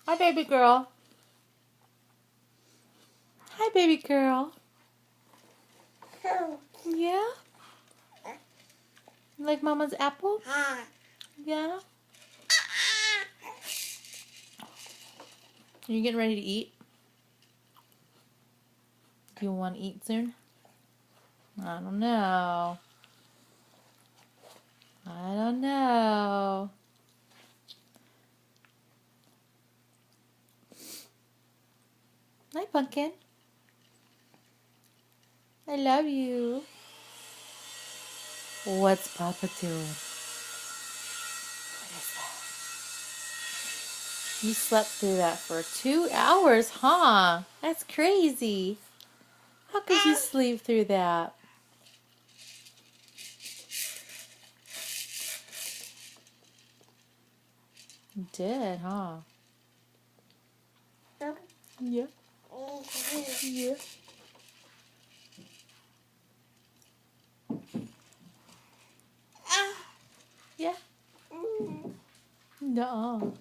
Hi, baby girl. Hi, baby girl. Yeah? You like Mama's apple? Yeah? Are you getting ready to eat? Do you want to eat soon? I don't know. I don't know. Hi, Pumpkin. I love you. What's Papa doing? What is that? You slept through that for 2 hours, huh? That's crazy. How could you sleep through that? You did, huh? Yeah. Yeah. Yeah. No.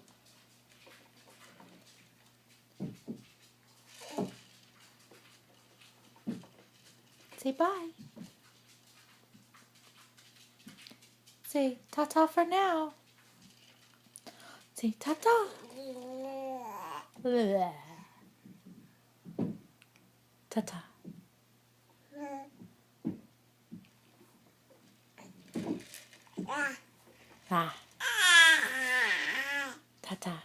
Say bye. Say ta-ta for now. Say ta-ta. Ta-ta. Ah. Ta-ta.